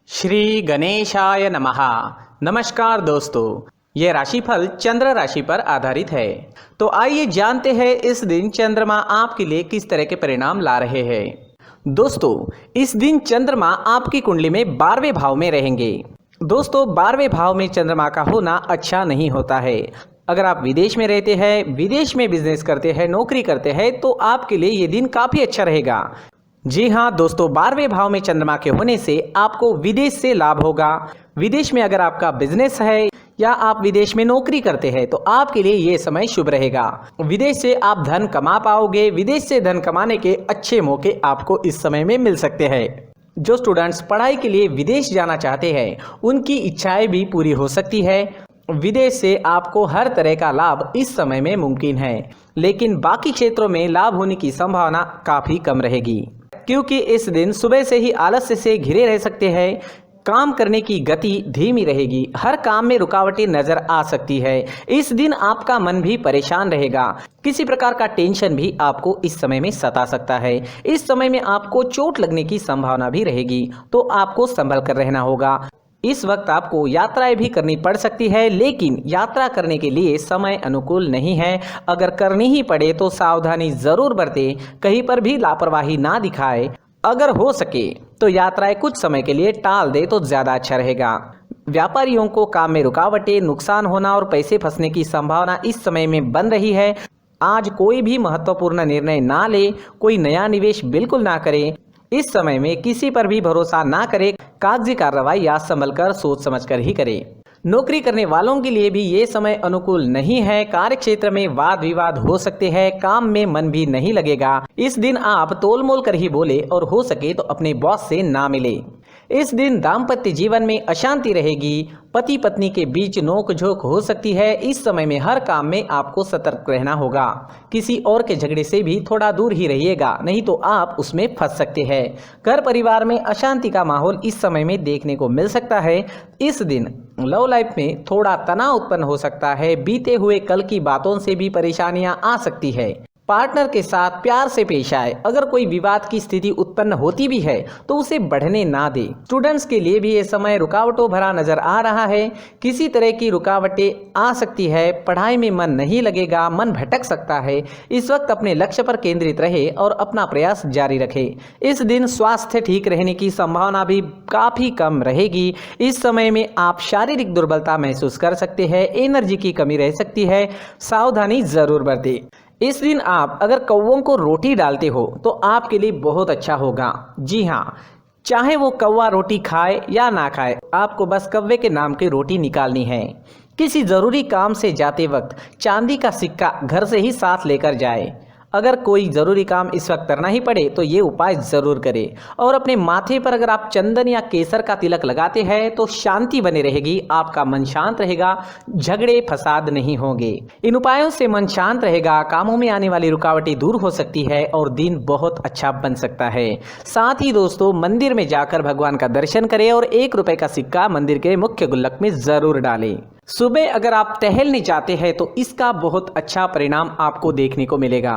श्री गणेशाय नमः। नमस्कार दोस्तों, ये राशिफल चंद्र राशि पर आधारित है। तो आइए जानते हैं इस दिन चंद्रमा आपके लिए किस तरह के परिणाम ला रहे हैं। दोस्तों, इस दिन चंद्रमा आपकी कुंडली में 12वें भाव में रहेंगे। दोस्तों, 12वें भाव में चंद्रमा का होना अच्छा नहीं होता है। अगर आप विदेश में रहते हैं, विदेश में बिजनेस करते हैं, नौकरी करते हैं, तो आपके लिए ये दिन काफ़ी अच्छा रहेगा। जी हाँ दोस्तों, 12वें भाव में चंद्रमा के होने से आपको विदेश से लाभ होगा। विदेश में अगर आपका बिजनेस है या आप विदेश में नौकरी करते हैं तो आपके लिए ये समय शुभ रहेगा। विदेश से आप धन कमा पाओगे। विदेश से धन कमाने के अच्छे मौके आपको इस समय में मिल सकते हैं। जो स्टूडेंट्स पढ़ाई के लिए विदेश जाना चाहते हैं, उनकी इच्छाएं भी पूरी हो सकती है। विदेश से आपको हर तरह का लाभ इस समय में मुमकिन है, लेकिन बाकी क्षेत्रों में लाभ होने की संभावना काफ़ी कम रहेगी, क्योंकि इस दिन सुबह से ही आलस्य से घिरे रह सकते हैं। काम करने की गति धीमी रहेगी। हर काम में रुकावटें नजर आ सकती है। इस दिन आपका मन भी परेशान रहेगा। किसी प्रकार का टेंशन भी आपको इस समय में सता सकता है। इस समय में आपको चोट लगने की संभावना भी रहेगी, तो आपको संभल कर रहना होगा। इस वक्त आपको यात्राएं भी करनी पड़ सकती है, लेकिन यात्रा करने के लिए समय अनुकूल नहीं है। अगर करनी ही पड़े तो सावधानी जरूर बरतें, कहीं पर भी लापरवाही ना दिखाए। अगर हो सके तो यात्राएं कुछ समय के लिए टाल दे तो ज्यादा अच्छा रहेगा। व्यापारियों को काम में रुकावटें, नुकसान होना और पैसे फंसने की संभावना इस समय में बन रही है। आज कोई भी महत्वपूर्ण निर्णय ना ले, कोई नया निवेश बिल्कुल ना करें। इस समय में किसी पर भी भरोसा ना करें। कागजी कार्रवाई या संभल कर सोच समझ कर ही करें। नौकरी करने वालों के लिए भी ये समय अनुकूल नहीं है। कार्य क्षेत्र में वाद विवाद हो सकते हैं। काम में मन भी नहीं लगेगा। इस दिन आप तोल मोल कर ही बोले और हो सके तो अपने बॉस से ना मिले। इस दिन दाम्पत्य जीवन में अशांति रहेगी। पति पत्नी के बीच नोक झोंक हो सकती है। इस समय में हर काम में आपको सतर्क रहना होगा। किसी और के झगड़े से भी थोड़ा दूर ही रहिएगा, नहीं तो आप उसमें फंस सकते हैं। घर परिवार में अशांति का माहौल इस समय में देखने को मिल सकता है। इस दिन लव लाइफ में थोड़ा तनाव उत्पन्न हो सकता है। बीते हुए कल की बातों से भी परेशानियां आ सकती है। पार्टनर के साथ प्यार से पेश आए। अगर कोई विवाद की स्थिति उत्पन्न होती भी है तो उसे बढ़ने ना दे। स्टूडेंट्स के लिए भी ये समय रुकावटों भरा नजर आ रहा है। किसी तरह की रुकावटें आ सकती है। पढ़ाई में मन नहीं लगेगा, मन भटक सकता है। इस वक्त अपने लक्ष्य पर केंद्रित रहे और अपना प्रयास जारी रखे। इस दिन स्वास्थ्य ठीक रहने की संभावना भी काफी कम रहेगी। इस समय में आप शारीरिक दुर्बलता महसूस कर सकते हैं। एनर्जी की कमी रह सकती है। सावधानी जरूर बरतें। इस दिन आप अगर कौवों को रोटी डालते हो तो आपके लिए बहुत अच्छा होगा। जी हाँ, चाहे वो कौवा रोटी खाए या ना खाए, आपको बस कौवे के नाम की रोटी निकालनी है। किसी ज़रूरी काम से जाते वक्त चांदी का सिक्का घर से ही साथ लेकर जाए। अगर कोई ज़रूरी काम इस वक्त करना ही पड़े तो ये उपाय ज़रूर करें। और अपने माथे पर अगर आप चंदन या केसर का तिलक लगाते हैं तो शांति बनी रहेगी। आपका मन शांत रहेगा, झगड़े फसाद नहीं होंगे। इन उपायों से मन शांत रहेगा, कामों में आने वाली रुकावटें दूर हो सकती है और दिन बहुत अच्छा बन सकता है। साथ ही दोस्तों, मंदिर में जाकर भगवान का दर्शन करें और 1 रुपए का सिक्का मंदिर के मुख्य गुल्लक में ज़रूर डालें। सुबह अगर आप टहलने जाते हैं तो इसका बहुत अच्छा परिणाम आपको देखने को मिलेगा।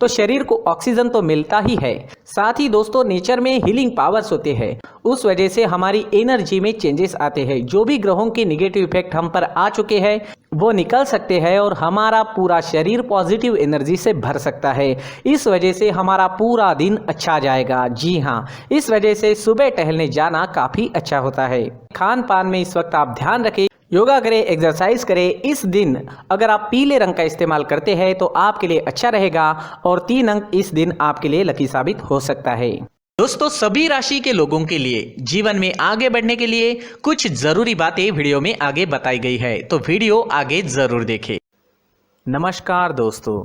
तो शरीर को ऑक्सीजन तो मिलता ही है, साथ ही दोस्तों नेचर में हीलिंग पावर्स होते हैं। उस वजह से हमारी एनर्जी में चेंजेस आते हैं। जो भी ग्रहों के निगेटिव इफेक्ट हम पर आ चुके हैं वो निकल सकते हैं और हमारा पूरा शरीर पॉजिटिव एनर्जी से भर सकता है। इस वजह से हमारा पूरा दिन अच्छा जाएगा। जी हाँ, इस वजह से सुबह टहलने जाना काफ़ी अच्छा होता है। खान पान में इस वक्त आप ध्यान रखें, योगा करें, एक्सरसाइज करें। इस दिन अगर आप पीले रंग का इस्तेमाल करते हैं तो आपके लिए अच्छा रहेगा और 3 अंक इस दिन आपके लिए लकी साबित हो सकता है। दोस्तों, सभी राशि के लोगों के लिए जीवन में आगे बढ़ने के लिए कुछ जरूरी बातें वीडियो में आगे बताई गई है, तो वीडियो आगे जरूर देखें। नमस्कार दोस्तों,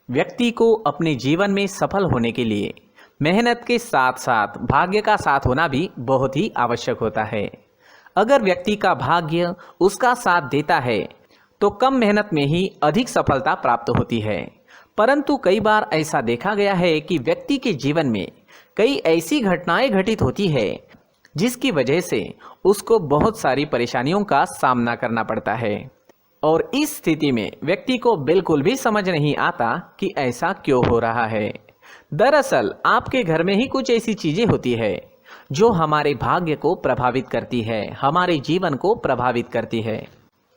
व्यक्ति को अपने जीवन में सफल होने के लिए मेहनत के साथ साथ भाग्य का साथ होना भी बहुत ही आवश्यक होता है। अगर व्यक्ति का भाग्य उसका साथ देता है तो कम मेहनत में ही अधिक सफलता प्राप्त होती है। परंतु कई बार ऐसा देखा गया है कि व्यक्ति के जीवन में कई ऐसी घटनाएं घटित होती है जिसकी वजह से उसको बहुत सारी परेशानियों का सामना करना पड़ता है। और इस स्थिति में व्यक्ति को बिल्कुल भी समझ नहीं आता कि ऐसा क्यों हो रहा है। दरअसल आपके घर में ही कुछ ऐसी चीजें होती है जो हमारे भाग्य को प्रभावित करती है, हमारे जीवन को प्रभावित करती है।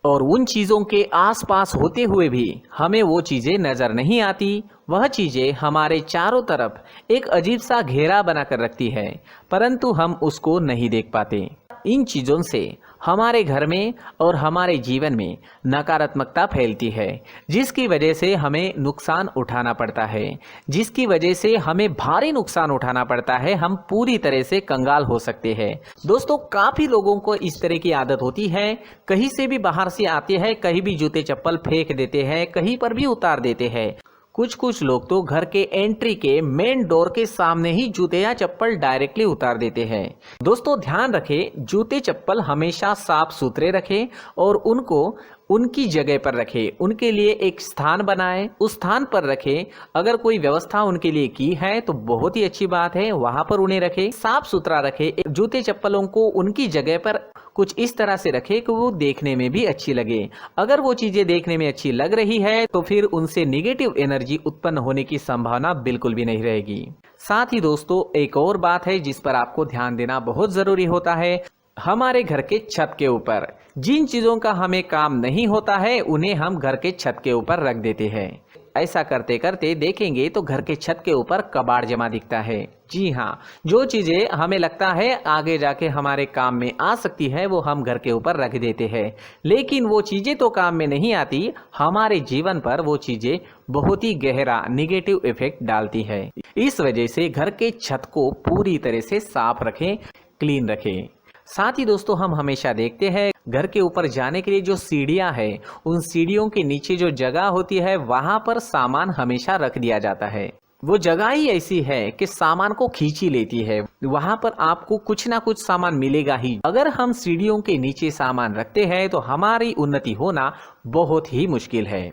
और उन चीज़ों के आसपास होते हुए भी हमें वो चीज़ें नज़र नहीं आती। वह चीज़ें हमारे चारों तरफ एक अजीब सा घेरा बनाकर रखती है, परंतु हम उसको नहीं देख पाते। इन चीज़ों से हमारे घर में और हमारे जीवन में नकारात्मकता फैलती है, जिसकी वजह से हमें नुकसान उठाना पड़ता है, जिसकी वजह से हमें भारी नुकसान उठाना पड़ता है। हम पूरी तरह से कंगाल हो सकते हैं। दोस्तों, काफ़ी लोगों को इस तरह की आदत होती है, कहीं से भी बाहर से आते हैं, कहीं भी जूते चप्पल फेंक देते हैं, कहीं पर भी उतार देते हैं। कुछ लोग तो घर के एंट्री के मेन डोर के सामने ही जूते या चप्पल डायरेक्टली उतार देते हैं। दोस्तों, ध्यान रखें, जूते चप्पल हमेशा साफ सुथरे रखें और उनको उनकी जगह पर रखें। उनके लिए एक स्थान बनाएं, उस स्थान पर रखें। अगर कोई व्यवस्था उनके लिए की है तो बहुत ही अच्छी बात है, वहां पर उन्हें रखें, साफ सुथरा रखें। जूते चप्पलों को उनकी जगह पर कुछ इस तरह से रखें कि वो देखने में भी अच्छी लगे। अगर वो चीजें देखने में अच्छी लग रही है तो फिर उनसे निगेटिव एनर्जी उत्पन्न होने की संभावना बिल्कुल भी नहीं रहेगी। साथ ही दोस्तों, एक और बात है जिस पर आपको ध्यान देना बहुत जरूरी होता है। हमारे घर के छत के ऊपर जिन चीजों का हमें काम नहीं होता है, उन्हें हम घर के छत के ऊपर रख देते हैं। ऐसा करते करते देखेंगे तो घर के छत के ऊपर कबाड़ जमा दिखता है। जी हाँ, जो चीजें हमें लगता है आगे जाके हमारे काम में आ सकती है, वो हम घर के ऊपर रख देते हैं, लेकिन वो चीजें तो काम में नहीं आती। हमारे जीवन पर वो चीजें बहुत ही गहरा निगेटिव इफेक्ट डालती है। इस वजह से घर के छत को पूरी तरह से साफ रखें, क्लीन रखें। साथ ही दोस्तों, हम हमेशा देखते हैं घर के ऊपर जाने के लिए जो सीढ़ियां हैं, उन सीढ़ियों के नीचे जो जगह होती है वहां पर सामान हमेशा रख दिया जाता है। वो जगह ही ऐसी है कि सामान को खींच ही लेती है। वहां पर आपको कुछ ना कुछ सामान मिलेगा ही। अगर हम सीढ़ियों के नीचे सामान रखते हैं तो हमारी उन्नति होना बहुत ही मुश्किल है।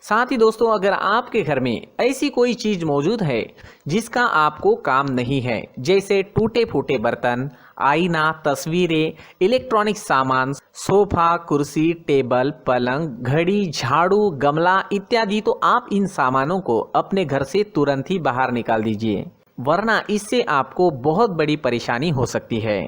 साथ ही दोस्तों, अगर आपके घर में ऐसी कोई चीज मौजूद है जिसका आपको काम नहीं है, जैसे टूटे फूटे बर्तन, आईना, तस्वीरें, इलेक्ट्रॉनिक सामान, सोफा, कुर्सी, टेबल, पलंग, घड़ी, झाड़ू, गमला इत्यादि, तो आप इन सामानों को अपने घर से तुरंत ही बाहर निकाल दीजिए, वरना इससे आपको बहुत बड़ी परेशानी हो सकती है।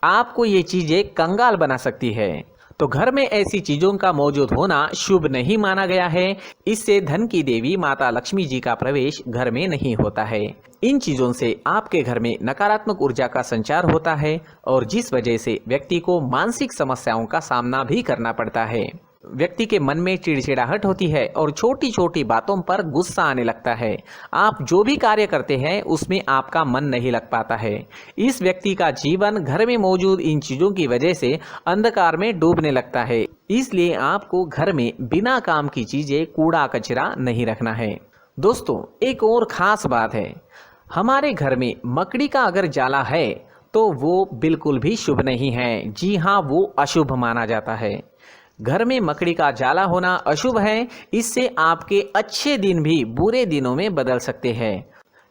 आपको ये चीजें कंगाल बना सकती है। तो घर में ऐसी चीजों का मौजूद होना शुभ नहीं माना गया है। इससे धन की देवी माता लक्ष्मी जी का प्रवेश घर में नहीं होता है। इन चीजों से आपके घर में नकारात्मक ऊर्जा का संचार होता है और जिस वजह से व्यक्ति को मानसिक समस्याओं का सामना भी करना पड़ता है। व्यक्ति के मन में चिड़चिड़ाहट होती है और छोटी छोटी बातों पर गुस्सा आने लगता है। आप जो भी कार्य करते हैं उसमें आपका मन नहीं लग पाता है। इस व्यक्ति का जीवन घर में मौजूद इन चीजों की वजह से अंधकार में डूबने लगता है। इसलिए आपको घर में बिना काम की चीजें, कूड़ा कचरा नहीं रखना है। दोस्तों, एक और खास बात है, हमारे घर में मकड़ी का अगर जाला है तो वो बिल्कुल भी शुभ नहीं है। जी हाँ, वो अशुभ माना जाता है। घर में मकड़ी का जाला होना अशुभ है। इससे आपके अच्छे दिन भी बुरे दिनों में बदल सकते हैं,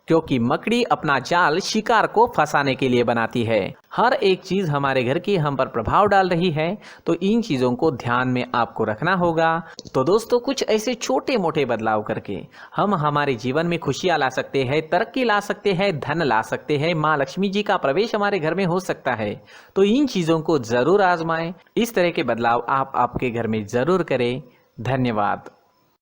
क्योंकि मकड़ी अपना जाल शिकार को फंसाने के लिए बनाती है। हर एक चीज हमारे घर की हम पर प्रभाव डाल रही है, तो इन चीजों को ध्यान में आपको रखना होगा। तो दोस्तों, कुछ ऐसे छोटे मोटे बदलाव करके हम हमारे जीवन में खुशियां ला सकते हैं, तरक्की ला सकते हैं, धन ला सकते हैं, माँ लक्ष्मी जी का प्रवेश हमारे घर में हो सकता है। तो इन चीजों को जरूर आजमाएं। इस तरह के बदलाव आप आपके घर में जरूर करें। धन्यवाद।